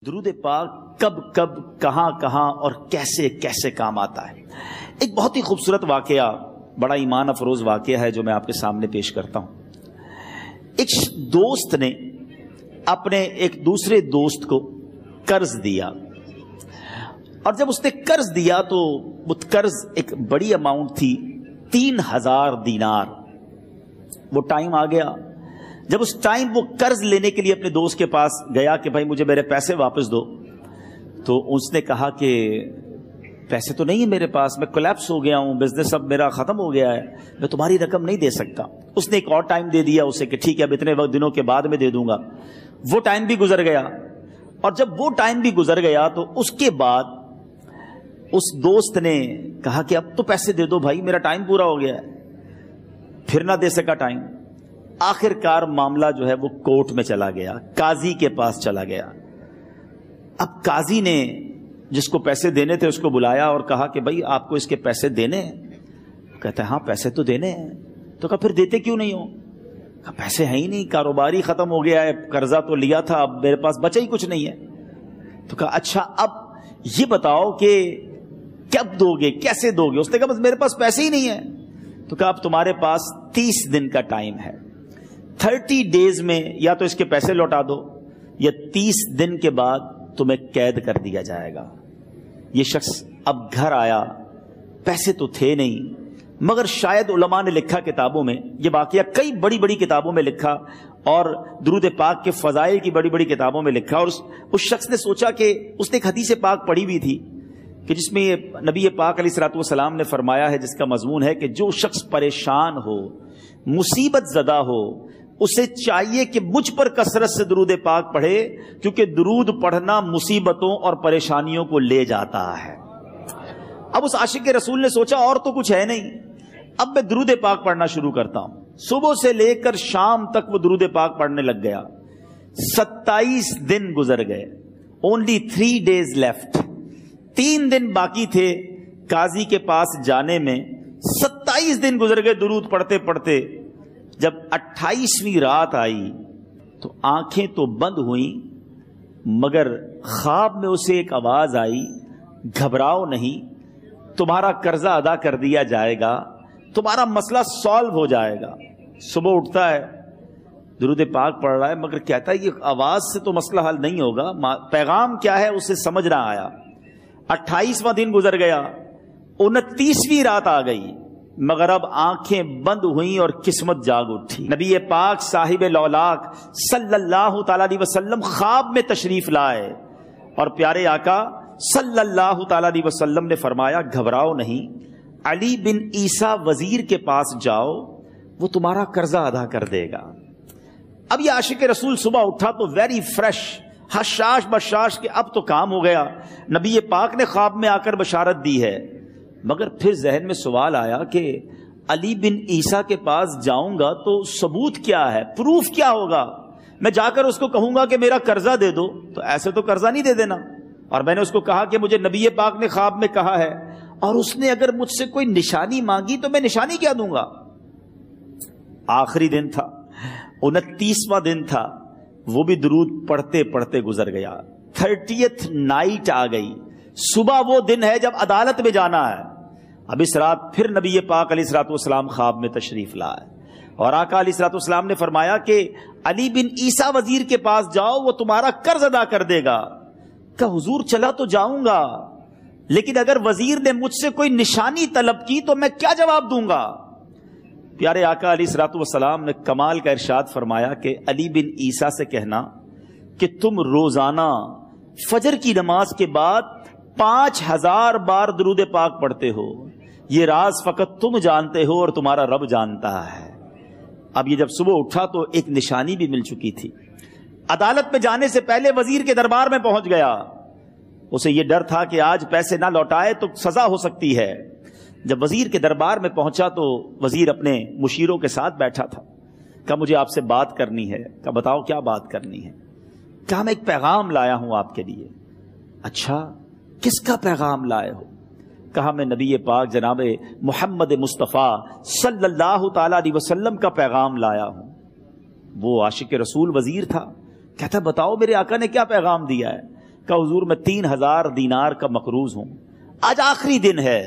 درود پاک کب کب کہاں کہاں اور کیسے کیسے کام آتا ہے۔ ایک بہت ہی خوبصورت واقعہ، بڑا ایمان افروز واقعہ ہے جو میں آپ کے سامنے پیش کرتا ہوں۔ ایک دوست نے اپنے ایک دوسرے دوست کو قرض دیا، اور جب اس نے قرض دیا تو وہ قرض ایک بڑی اماؤنٹ تھی، 3000 دینار۔ وہ ٹائم آ گیا جب اس ٹائم وہ قرض لینے کے لیے اپنے دوست کے پاس گیا کہ بھائی مجھے میرے پیسے واپس دو، تو اس نے کہا کہ پیسے تو نہیں ہے میرے پاس، میں کولیپس ہو گیا ہوں، بزنس اب میرا ختم ہو گیا ہے، میں تمہاری رقم نہیں دے سکتا۔ اس نے ایک اور ٹائم دے دیا اسے کہ ٹھیک ہے اب اتنے وقت دنوں کے بعد میں دے دوں گا۔ وہ ٹائم بھی گزر گیا، اور جب وہ ٹائم بھی گزر گیا تو اس کے بعد اس دوست نے کہا کہ اب تو پیسے دے دو بھائی، میرا ٹائم پورا ہو گیا ہے۔ پھر نہ دے سکا ٹائم۔ آخر کار معاملہ جو ہے وہ کورٹ میں چلا گیا، قاضی کے پاس چلا گیا۔ اب قاضی نے جس کو پیسے دینے تھے اس کو بلایا اور کہا کہ بھائی آپ کو اس کے پیسے دینے ہیں؟ کہتا ہے ہاں پیسے تو دینے ہیں۔ تو کہا پھر دیتے کیوں نہیں ہو؟ کہا پیسے ہیں ہی نہیں، کاروباری ختم ہو گیا ہے، قرضہ تو لیا تھا، اب میرے پاس بچا ہی کچھ نہیں ہے۔ تو کہا اچھا اب یہ بتاؤ کہ کب دو گے، کیسے دو گے؟ اس نے کہا بس میرے پاس پیسے ہی نہیں ہے۔ تو کہا اب تمہارے پاس 30 دن کا ٹائم ہے، 30 ڈیز میں یا تو اس کے پیسے لوٹا دو یا 30 دن کے بعد تمہیں قید کر دیا جائے گا۔ یہ شخص اب گھر آیا، پیسے تو تھے نہیں، مگر شاید علماء نے لکھا کتابوں میں، یہ واقعہ کئی بڑی بڑی کتابوں میں لکھا اور درود پاک کے فضائل کی بڑی بڑی کتابوں میں لکھا، اور اس شخص نے سوچا کہ اس نے ایک حدیث پاک پڑھی ہوئی تھی کہ جس میں یہ نبی پاک علیہ الصلوۃ والسلام نے فرمایا ہے، جس کا مضمون ہے کہ جو شخص پریشان ہو، مصیبت زدہ ہو، اسے چاہیے کہ مجھ پر کثرت سے درود پاک پڑھے، کیونکہ درود پڑھنا مصیبتوں اور پریشانیوں کو لے جاتا ہے۔ اب اس عاشق رسول نے سوچا اور تو کچھ ہے نہیں، اب میں درود پاک پڑھنا شروع کرتا ہوں۔ صبح سے لے کر شام تک وہ درود پاک پڑھنے لگ گیا۔ 27 دن گزر گئے، only 3 days left، 3 دن باقی تھے قاضی کے پاس جانے میں۔ 27 دن گزر گئے درود پڑھتے پڑھتے۔ جب 28ویں رات آئی تو آنکھیں تو بند ہوئیں، مگر خواب میں اسے ایک آواز آئی، گھبراؤ نہیں، تمہارا قرضہ ادا کر دیا جائے گا، تمہارا مسئلہ سالو ہو جائے گا۔ صبح اٹھتا ہے، درود پاک پڑھ رہا ہے، مگر کہتا ہے یہ آواز سے تو مسئلہ حل نہیں ہوگا، پیغام کیا ہے اسے سمجھ نہ آیا۔ 28واں دن گزر گیا، 29ویں رات آ گئی، مگر اب آنکھیں بند ہوئیں اور قسمت جاگ اٹھی۔ نبی پاک صاحب لولاک صلی اللہ تعالی علیہ وسلم خواب میں تشریف لائے، اور پیارے آقا صلی اللہ تعالی علیہ وسلم نے فرمایا گھبراؤ نہیں، علی بن عیسیٰ وزیر کے پاس جاؤ، وہ تمہارا قرضہ ادا کر دے گا۔ اب یہ عاشق رسول صبح اٹھا تو ویری فریش، حشاش بشاش کہ اب تو کام ہو گیا، نبی پاک نے خواب میں آ کر بشارت دی ہے۔ مگر پھر ذہن میں سوال آیا کہ علی بن عیسیٰ کے پاس جاؤں گا تو ثبوت کیا ہے، پروف کیا ہوگا؟ میں جا کر اس کو کہوں گا کہ میرا قرضہ دے دو، تو ایسے تو قرضہ نہیں دے دینا، اور میں نے اس کو کہا کہ مجھے نبی پاک نے خواب میں کہا ہے، اور اس نے اگر مجھ سے کوئی نشانی مانگی تو میں نشانی کیا دوں گا؟ آخری دن تھا، 29واں دن تھا، وہ بھی درود پڑھتے پڑھتے گزر گیا۔ 30th نائٹ آ گئی، صبح وہ دن ہے جب عدالت میں جانا ہے۔ اب اس رات پھر نبی پاک علیہ الصلوۃ والسلام خواب میں تشریف لائے، اور آقا علیہ الصلوۃ والسلام نے فرمایا کہ علی بن عیسیٰ وزیر کے پاس جاؤ، وہ تمہارا قرض ادا کر دے گا۔ کہ حضور چلا تو جاؤں گا، لیکن اگر وزیر نے مجھ سے کوئی نشانی طلب کی تو میں کیا جواب دوں گا؟ پیارے آقا علیہ الصلوۃ والسلام نے کمال کا ارشاد فرمایا کہ علی بن عیسیٰ سے کہنا کہ تم روزانہ فجر کی نماز کے بعد 5000 بار درود پاک پڑھتے ہو، یہ راز فقط تم جانتے ہو اور تمہارا رب جانتا ہے۔ اب یہ جب صبح اٹھا تو ایک نشانی بھی مل چکی تھی۔ عدالت میں جانے سے پہلے وزیر کے دربار میں پہنچ گیا، اسے یہ ڈر تھا کہ آج پیسے نہ لوٹائے تو سزا ہو سکتی ہے۔ جب وزیر کے دربار میں پہنچا تو وزیر اپنے مشیروں کے ساتھ بیٹھا تھا۔ کہا مجھے آپ سے بات کرنی ہے۔ کہا بتاؤ کیا بات کرنی ہے؟ کہا میں ایک پیغام لایا ہوں آپ کے لیے۔ اچھا کس کا پیغام لائے ہو؟ کہا میں نبی پاک جناب محمد مصطفیٰ صلی اللہ تعالی علیہ وسلم کا پیغام لایا ہوں۔ وہ عاشق رسول وزیر تھا، کہتا بتاؤ میرے آقا نے کیا پیغام دیا ہے؟ کہ حضور میں 3000 دینار کا مقروض ہوں، آج آخری دن ہے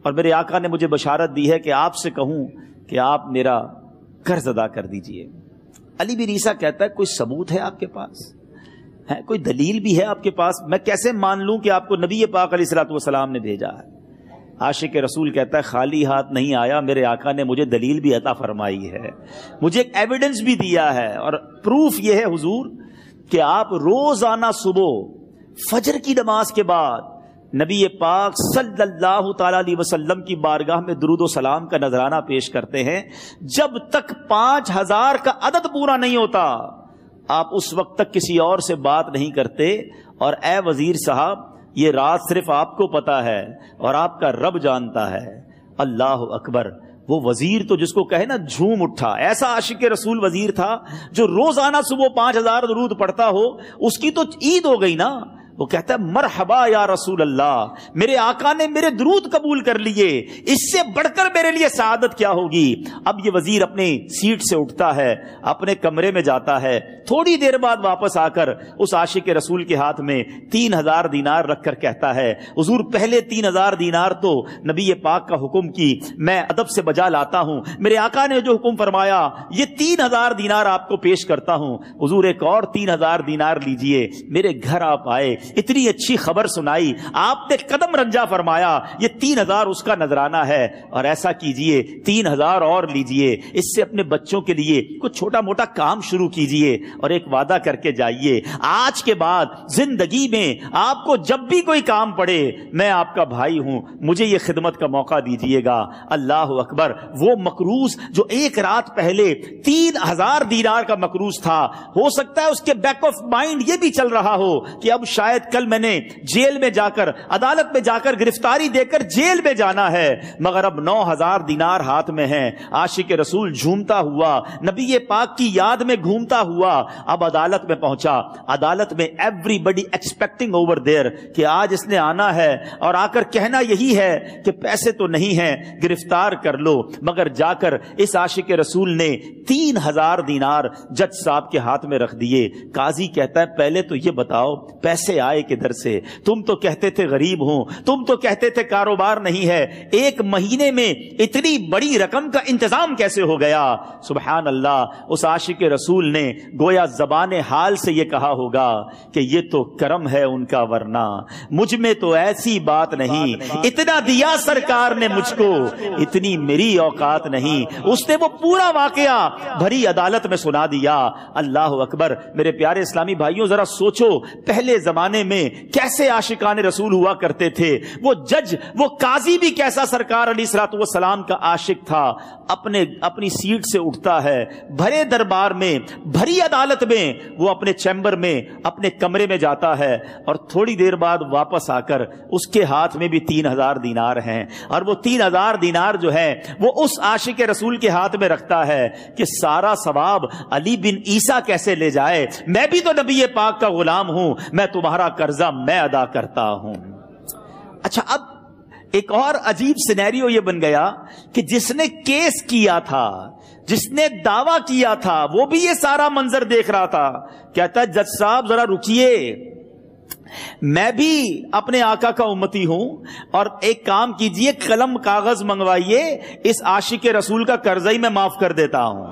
اور میرے آقا نے مجھے بشارت دی ہے کہ آپ سے کہوں کہ آپ میرا قرض ادا کر دیجئے۔ علی بن عیسیٰ کہتا ہے کوئی ثبوت ہے آپ کے پاس؟ ہے کوئی دلیل بھی ہے آپ کے پاس؟ میں کیسے مان لوں کہ آپ کو نبی پاک علیہ الصلوۃ والسلام نے بھیجا ہے؟ عاشق رسول کہتا ہے خالی ہاتھ نہیں آیا، میرے آقا نے مجھے دلیل بھی عطا فرمائی ہے، مجھے ایک ایویڈنس بھی دیا ہے، اور پروف یہ ہے حضور کہ آپ روزانہ صبح فجر کی نماز کے بعد نبی پاک صلی اللہ تعالی علیہ وسلم کی بارگاہ میں درود و سلام کا نذرانہ پیش کرتے ہیں۔ جب تک 5000 کا عدد پورا نہیں ہوتا آپ اس وقت تک کسی اور سے بات نہیں کرتے، اور اے وزیر صاحب یہ رات صرف آپ کو پتا ہے اور آپ کا رب جانتا ہے۔ اللہ اکبر، وہ وزیر تو جس کو کہے نا جھوم اٹھا، ایسا عاشق رسول وزیر تھا جو روزانہ صبح 5000 درود پڑھتا ہو، اس کی تو عید ہو گئی نا۔ وہ کہتا ہے مرحبا یا رسول اللہ، میرے آقا نے میرے درود قبول کر لیے، اس سے بڑھ کر میرے لیے سعادت کیا ہوگی۔ اب یہ وزیر اپنے سیٹ سے اٹھتا ہے، اپنے کمرے میں جاتا ہے، تھوڑی دیر بعد واپس آ کر اس عاشق رسول کے ہاتھ میں 3000 دینار رکھ کر کہتا ہے حضور پہلے 3000 دینار تو نبی پاک کا حکم کی میں ادب سے بجا لاتا ہوں، میرے آقا نے جو حکم فرمایا یہ 3000 دینار آپ کو پیش کرتا ہوں، حضور ایک اور 3000 دینار لیجئے۔ میرے گھر آپ آئے، اتنی اچھی خبر سنائی، آپ نے قدم رنجا فرمایا، یہ 3000 اس کا نذرانہ ہے، اور ایسا کیجئے 3000 اور لیجئے، اس سے اپنے بچوں کے لیے کچھ چھوٹا موٹا کام شروع کیجئے، اور ایک وعدہ کر کے جائیے، آج کے بعد زندگی میں آپ کو جب بھی کوئی کام پڑے میں آپ کا بھائی ہوں، مجھے یہ خدمت کا موقع دیجئے گا۔ اللہ اکبر، وہ مقروض جو ایک رات پہلے 3000 دینار کا مقروض تھا، ہو سکتا ہے اس کے بیک آف مائنڈ یہ بھی چل رہا ہو کہ اب شاید کل میں نے جیل میں جا کر، عدالت میں جا کر گرفتاری دے کر جیل میں جانا ہے، مگر اب 9000 دینار ہاتھ میں ہیں۔ عاشق رسول جھومتا ہوا نبی پاک کی یاد میں گھومتا ہوا اب عدالت میں پہنچا۔ عدالت میں everybody expecting over there کہ آج اس نے آنا ہے اور آ کر کہنا یہی ہے کہ پیسے تو نہیں ہیں، گرفتار کر لو، مگر جا کر اس عاشق رسول نے 3000 دینار جج صاحب کے ہاتھ میں رکھ دیے۔ قاضی کہتا ہے پہلے تو یہ بتاؤ پیسے آئے کدھر سے؟ تم تو کہتے تھے غریب ہوں، تم تو کہتے تھے کاروبار نہیں ہے، ایک مہینے میں اتنی بڑی رقم کا انتظام کیسے ہو گیا؟ سبحان اللہ، اس عاشق رسول نے گویا زبان حال سے یہ کہا ہوگا کہ یہ تو کرم ہے ان کا، ورنہ مجھ میں تو ایسی بات نہیں، اتنا دیا سرکار نے مجھ کو، اتنی میری اوقات نہیں۔ اس نے وہ پورا واقعہ بھری عدالت میں سنا دیا۔ اللہ اکبر، میرے پیارے اسلامی بھائیوں ذرا سوچو پہلے زمانے میں کیسے عاشقان رسول ہوا کرتے تھے، وہ جج، وہ قاضی بھی کیسا سرکار علیہ الصلوۃ والسلام کا عاشق تھا۔ اپنی سیٹ سے اٹھتا ہے، بھرے دربار میں، بھری عدالت میں، وہ اپنے چیمبر میں، اپنے کمرے میں جاتا ہے، اور تھوڑی دیر بعد واپس آ کر اس کے ہاتھ میں بھی 3000 دینار ہیں، اور وہ 3000 دینار جو ہے وہ اس عاشق رسول کے ہاتھ میں رکھتا ہے کہ سارا ثواب علی بن عیسیٰ کیسے لے جائے، میں بھی تو نبی پاک کا غلام ہوں، میں تمہارا قرضہ میں ادا کرتا ہوں۔ اچھا، اب ایک اور عجیب سینیریو یہ بن گیا کہ جس نے کیس کیا تھا، جس نے دعویٰ کیا تھا، وہ بھی یہ سارا منظر دیکھ رہا تھا۔ کہتا ہے جج صاحب ذرا رکیے، میں بھی اپنے آقا کا امتی ہوں، اور ایک کام کیجئے، قلم کاغذ منگوائیے، اس عاشق رسول کا قرضہ ہی میں معاف کر دیتا ہوں۔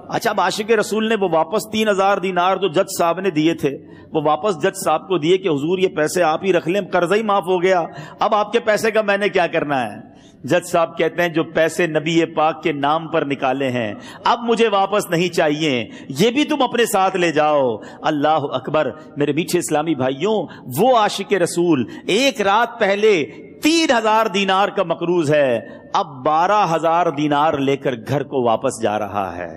اچھا، اب عاشق رسول نے وہ واپس 3000 دینار جو جج صاحب نے دیے تھے وہ واپس جج صاحب کو دیے کہ حضور یہ پیسے آپ ہی رکھ لیں، قرضہ ہی معاف ہو گیا، اب آپ کے پیسے کا میں نے کیا کرنا ہے؟ جج صاحب کہتے ہیں جو پیسے نبی پاک کے نام پر نکالے ہیں اب مجھے واپس نہیں چاہیے، یہ بھی تم اپنے ساتھ لے جاؤ۔ اللہ اکبر، میرے میٹھے اسلامی بھائیوں، وہ عاشق رسول ایک رات پہلے 3000 دینار کا مقروض ہے، اب 12000 دینار لے کر گھر کو واپس جا رہا ہے۔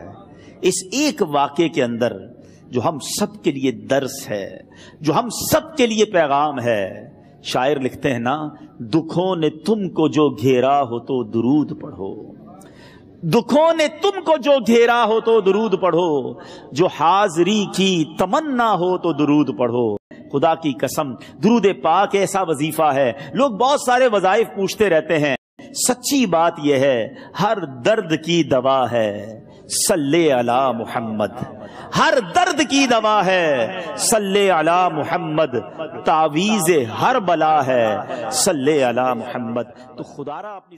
اس ایک واقعے کے اندر جو ہم سب کے لیے درس ہے، جو ہم سب کے لیے پیغام ہے، شاعر لکھتے ہیں نا، دکھوں نے تم کو جو گھیرا ہو تو درود پڑھو، دکھوں نے تم کو جو گھیرا ہو تو درود پڑھو، جو حاضری کی تمنا ہو تو درود پڑھو۔ خدا کی قسم، درود پاک ایسا وظیفہ ہے، لوگ بہت سارے وظائف پوچھتے رہتے ہیں، سچی بات یہ ہے ہر درد کی دوا ہے، صلی علی محمد، ہر درد کی دوا ہے صلی علی محمد، تعویذ ہر بلا ہے صلی علی محمد. تو خدا را اپنی